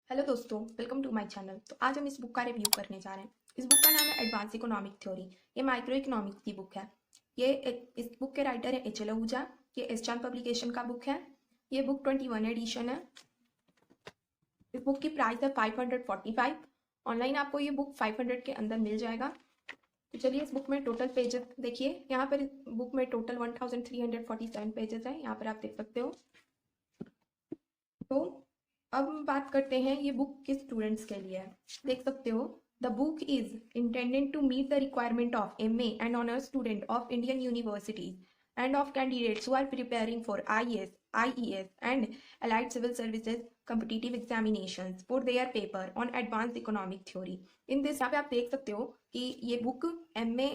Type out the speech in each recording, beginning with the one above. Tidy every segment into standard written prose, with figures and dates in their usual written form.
Hello दोस्तों, welcome to my channel. तो आज हम इस बुक का रिव्यू करने जा रहे हैं। इस बुक का नाम है एडवांस इकोनॉमिक थ्योरी। ये माइक्रो इकोनॉमिक्स की बुक है। इस बुक के राइटर है एच एल आहूजा। ये एस्चान पब्लिकेशन का बुक है। ये बुक 21 एडिशन है। इस बुक की प्राइस है 545। ऑनलाइन आपको ये बुक 500 के अंदर मिल जाएगा। तो चलिए इस बुक में टोटल पेजेस देखिए। यहाँ पर इस बुक में टोटल 1347 पेजेस हैं। यहाँ पर आप देख सकते हो। तो अब हम बात करते हैं ये बुक किस स्टूडेंट्स के लिए है। देख सकते हो, the book is intended to meet the requirement of MA and honours student of Indian universities and of candidates who are preparing for IAS, IES and allied civil services competitive examinations for their paper on advanced economic theory. In this यहाँ पे आप देख सकते हो कि ये book MA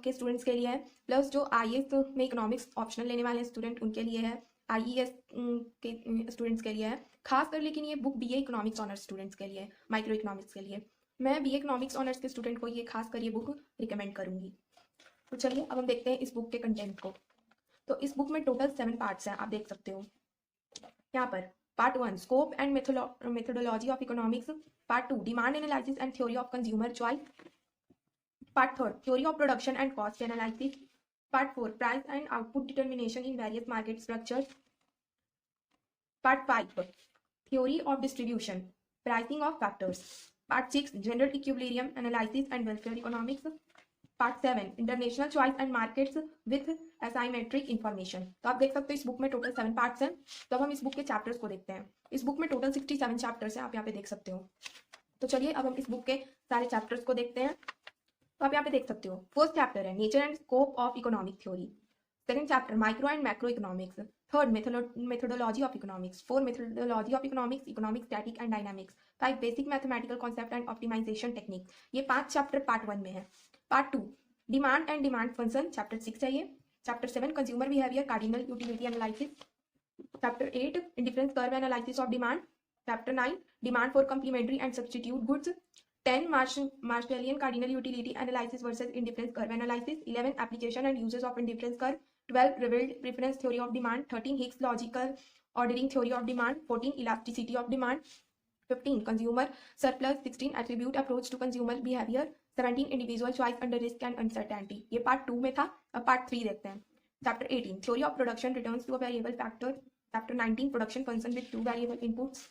के students के लिए है, प्लस जो IAS में इकोनॉमिक्स ऑप्शनल लेने वाले स्टूडेंट उनके लिए है, IES के स्टूडेंट्स के लिए है खासकर। लेकिन ये book BA economics honours students के लिए, माइक्रो इकोनॉमिक्स के लिए। मैं BA इकोनॉमिक्स ऑनर्स के स्टूडेंट को ये खासकर ये बुक रिकमेंड करूंगी। तो चलिए अब हम देखते हैं इस बुक के कंटेंट को। तो इस बुक में टोटल 7 पार्ट्स हैं, आप देख सकते हो। यहाँ पर part 1 scope and methodology of economics, part 2 demand analysis and theory of consumer choice, part 3 theory of production and cost analysis, part 4 price and output determination in various market structures, part 5 theory of distribution, pricing of factors, part 6 general equilibrium analysis and welfare economics, part 7 international choice and markets with asymmetric information। तो आप देख सकते हो इस book में total 7 parts हैं। तो अब हम इस बुक के चैप्टर्स को देखते हैं। इस बुक में टोटल 67 चैप्टर्स हैं, आप यहाँ पे देख सकते हो। तो चलिए अब हम इस बुक के सारे चैप्टर्स को देखते हैं। तो आप यहाँ पे देख सकते हो, फर्स्ट चैप्टर है nature and scope of economic theory, second chapter micro and macro economics, third methodology of economics, four methodology of economics, economic static and dynamics, five basic mathematical concept and optimization technique। ये 5 chapter part 1 में है। Part 2 demand and demand function, chapter 6 है ये। Chapter 7 consumer behaviour cardinal utility analysis, chapter 8 indifference curve analysis of demand, chapter 9 demand for complementary and substitute goods, 10 Marshallian cardinal utility analysis versus indifference curve analysis, 11 application and uses of indifference curve, 12 revealed preference theory of demand, 13 Hicks logical ordering theory of demand, 14 elasticity of demand, 15 consumer surplus, 16 attribute approach to consumer behavior, 17 individual choice under risk and uncertainty। ये part 2 में था। अब part 3 देखते हैं। Chapter 18 theory of production returns to a variable factor, chapter 19 production function with 2 variable inputs,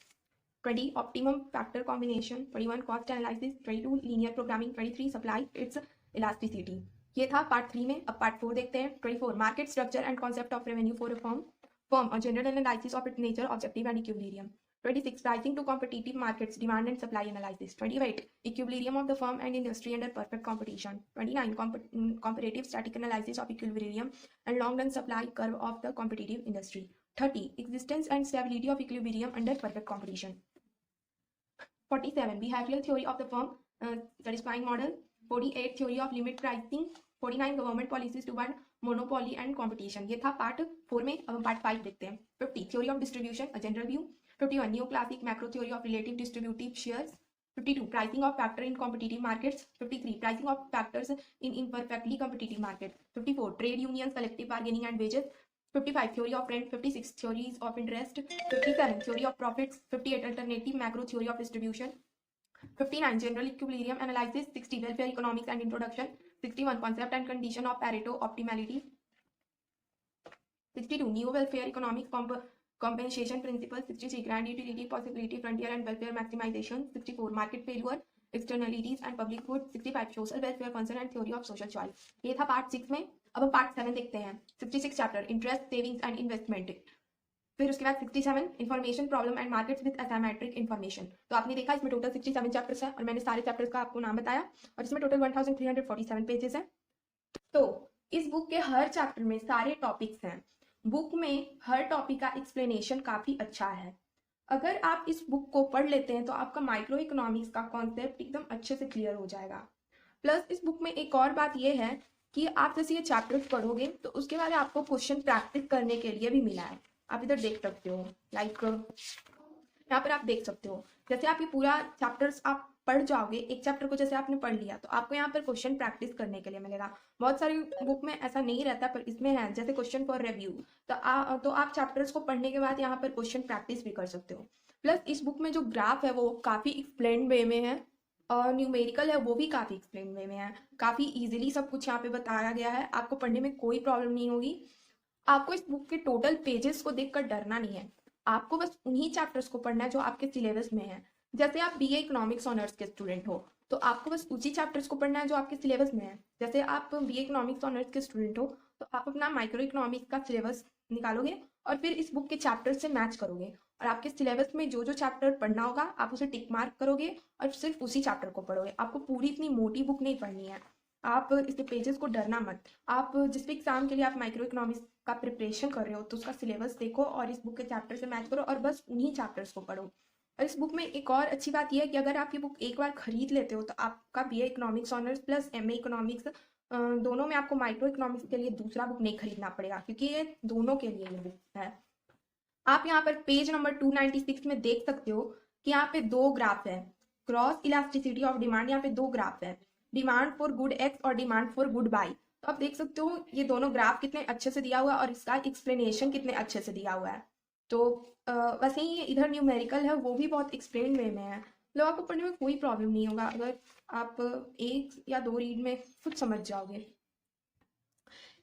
20 optimum factor combination, 21 cost analysis, 22 linear programming, 23 supply its elasticity। ये था part 3 में। अब पार्ट 4 देखते हैं। 24 market structure and concept of revenue for a firm और general analysis of its nature, objective and equilibrium. 26 pricing to competitive markets, demand and supply analysis. 28 equilibrium of the firm and industry under perfect competition. 29 comparative static analysis of equilibrium and long run supply curve of the competitive industry। 30 existence and stability of equilibrium under perfect competition। 47 behavioral theory of the firm satisfying model। 48 theory of limit pricing। 49 government policies toward monopoly and competition। ये था part 4 में। अब हम part 5 देखते हैं। 50 theory of distribution a general view। 51 neoclassic macro theory of relative distributive shares। 52 pricing of factor in competitive markets। 53 pricing of factors in imperfectly competitive markets। 54 trade unions collective bargaining and wages। 55 theory of rent। 56 theories of interest। 57 theory of profits। 58 alternative macro theory of distribution। 59 general equilibrium analysis। 60 welfare economics and introduction। 61 concept and condition of Pareto optimality। 62 neo welfare economics compensation principle। 63 grand utility possibility frontier and welfare maximization। 64 market failure externalities and public good। 65 social welfare function and theory of social choice। ये था part 6 में। अब हम part 7 देखते हैं। 66 chapter interest savings and investment. फिर उसके बाद 67 information problem and markets with asymmetric information. तो आपने देखा इसमें टोटल 67 चैप्टर्स है और मैंने सारे चैप्टर्स का आपको नाम बताया और इसमें टोटल 1347 पेजेस हैं। तो इस बुक के हर चैप्टर में सारे टॉपिक्स हैं। बुक में हर टॉपिक का एक्सप्लेनेशन काफी अच्छा है। अगर आप इस बुक को पढ़ लेते हैं तो आपका माइक्रो इकोनॉमिक्स का कॉन्सेप्ट एकदम अच्छे से क्लियर हो जाएगा। प्लस इस बुक में एक और बात यह है कि आप जैसे ये चैप्टर्स पढ़ोगे तो उसके बाद आपको क्वेश्चन प्रैक्टिस करने के लिए भी मिला है। आप इधर देख सकते हो, लाइक यहाँ पर आप देख सकते हो, जैसे आप ये पूरा चैप्टर्स आप पढ़ जाओगे, एक चैप्टर को जैसे आपने पढ़ लिया तो आपको यहाँ पर क्वेश्चन प्रैक्टिस करने के लिए मिलेगा। बहुत सारी बुक में ऐसा नहीं रहता पर इसमें है, जैसे क्वेश्चन फॉर रिव्यू। तो आप चैप्टर्स को पढ़ने के बाद यहाँ पर क्वेश्चन प्रैक्टिस भी कर सकते हो। प्लस इस बुक में जो ग्राफ है वो काफ़ी एक्सप्लेन वे में है और न्यूमेरिकल है वो भी काफ़ी एक्सप्लेन वे में है। काफ़ी इजीली सब कुछ यहाँ पे बताया गया है, आपको पढ़ने में कोई प्रॉब्लम नहीं होगी। आपको इस बुक के टोटल पेजेस को देखकर डरना नहीं है, आपको बस उन्हीं चैप्टर्स को पढ़ना है जो आपके सिलेबस में है। जैसे आप बीए इकोनॉमिक्स ऑनर्स के स्टूडेंट हो तो आपको बस उसी चैप्टर्स को पढ़ना है जो आपके सिलेबस में है। जैसे आप बीए इकोनॉमिक्स ऑनर्स के स्टूडेंट हो तो आप अपना माइक्रो इकोनॉमिक्स का सिलेबस निकालोगे और फिर इस बुक के चैप्टर से मैच करोगे और आपके सिलेबस में जो जो चैप्टर पढ़ना होगा आप उसे टिक मार्क करोगे और सिर्फ उसी चैप्टर को पढ़ोगे। आपको पूरी इतनी मोटी बुक नहीं पढ़नी है, आप इसके पेजेस को डरना मत। आप जिस भी एग्जाम के लिए आप माइक्रो इकोनॉमिक्स का प्रिपरेशन कर रहे हो तो उसका सिलेबस देखो और इस बुक के चैप्टर से मैच करो और बस उन्हीं चैप्टर्स को पढ़ो। और इस बुक में एक और अच्छी बात यह है कि अगर आप ये बुक एक बार खरीद लेते हो तो आपका BA economics honours plus MA economics दोनों में आपको माइक्रो इकोनॉमिक्स के लिए दूसरा बुक नहीं खरीदना पड़ेगा, क्योंकि ये दोनों के लिए ये बुक है। आप यहाँ पर पेज नंबर 296 में देख सकते हो कि यहाँ पे दो ग्राफ है, क्रॉस इलास्टिसिटी ऑफ डिमांड। यहाँ पे दो ग्राफ है, डिमांड फॉर गुड एक्स और डिमांड फॉर गुड बाई। तो आप देख सकते हो ये दोनों ग्राफ कितने अच्छे से दिया हुआ है और इसका एक्सप्लेनेशन कितने अच्छे से दिया हुआ है। तो वैसे ही इधर न्यूमेरिकल है वो भी बहुत एक्सप्लेन वे में है, मतलब आपको पढ़ने में कोई प्रॉब्लम नहीं होगा अगर आप एक या दो रीड में खुद समझ जाओगे।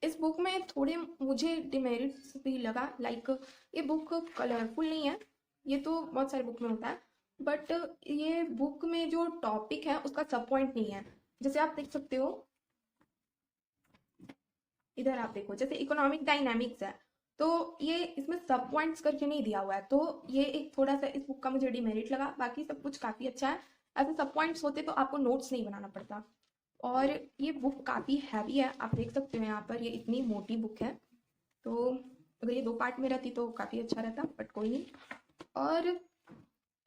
इस बुक में थोड़े मुझे डिमेरिट्स भी लगा, लाइक ये बुक कलरफुल नहीं है, ये तो बहुत सारे बुक में होता है, बट ये बुक में जो टॉपिक है उसका सब पॉइंट नहीं है। जैसे आप देख सकते हो इधर, आप देखो जैसे इकोनॉमिक डायनामिक्स है तो ये इसमें सब पॉइंट्स करके नहीं दिया हुआ है, तो ये एक थोड़ा सा इस बुक का मुझे डिमेरिट लगा। बाकी सब कुछ काफ़ी अच्छा है, ऐसे सब पॉइंट्स होते तो आपको नोट्स नहीं बनाना पड़ता। और ये बुक काफ़ी हैवी है, आप देख सकते हो यहाँ पर ये इतनी मोटी बुक है, तो अगर ये दो पार्ट में रहती तो काफ़ी अच्छा रहता, बट कोई नहीं। और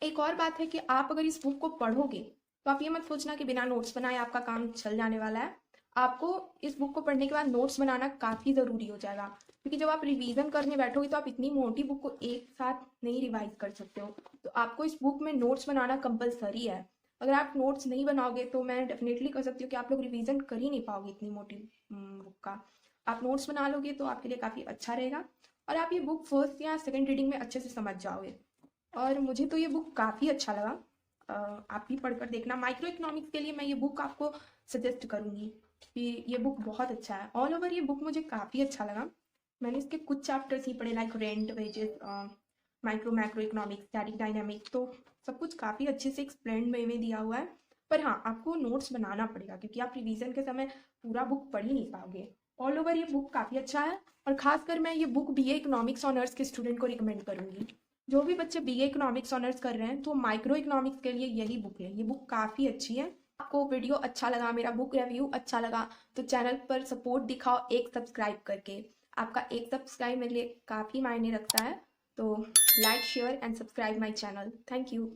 एक और बात है कि आप अगर इस बुक को पढ़ोगे तो आप ये मत सोचना कि बिना नोट्स बनाए आपका काम चल जाने वाला है। आपको इस बुक को पढ़ने के बाद नोट्स बनाना काफ़ी ज़रूरी हो जाएगा, क्योंकि जब आप रिवीजन करने बैठोगे तो आप इतनी मोटी बुक को एक साथ नहीं रिवाइज कर सकते हो, तो आपको इस बुक में नोट्स बनाना कंपलसरी है। अगर आप नोट्स नहीं बनाओगे तो मैं डेफिनेटली कह सकती हूँ कि आप लोग रिवीजन कर ही नहीं पाओगे इतनी मोटी बुक का। आप नोट्स बना लोगे तो आपके लिए काफ़ी अच्छा रहेगा और आप ये बुक फर्स्ट या सेकेंड रीडिंग में अच्छे से समझ जाओगे। और मुझे तो ये बुक काफ़ी अच्छा लगा, आप भी पढ़कर देखना। माइक्रो इकोनॉमिक्स के लिए मैं ये बुक आपको सजेस्ट करूँगी कि ये बुक बहुत अच्छा है। ऑल ओवर ये बुक मुझे काफ़ी अच्छा लगा। मैंने इसके कुछ चैप्टर्स ही पढ़े, like rent, wages, macro economics, static dynamics, तो सब कुछ काफ़ी अच्छे से एक्सप्लेन वे में दिया हुआ है। पर हाँ, आपको नोट्स बनाना पड़ेगा क्योंकि आप रिवीजन के समय पूरा बुक पढ़ ही नहीं पाओगे। ऑल ओवर ये बुक काफ़ी अच्छा है और खासकर मैं ये बुक बीए इकोनॉमिक्स ऑनर्स के स्टूडेंट को रिकमेंड करूँगी। जो भी बच्चे बीए इकोनॉमिक्स ऑनर्स कर रहे हैं तो माइक्रो इकोनॉमिक्स के लिए यही बुक है, ये बुक काफ़ी अच्छी है। आपको वीडियो अच्छा लगा, मेरा बुक रिव्यू अच्छा लगा तो चैनल पर सपोर्ट दिखाओ एक सब्सक्राइब करके। आपका एक सब्सक्राइब मेरे लिए काफ़ी मायने रखता है, तो like, share and subscribe my channel. Thank you.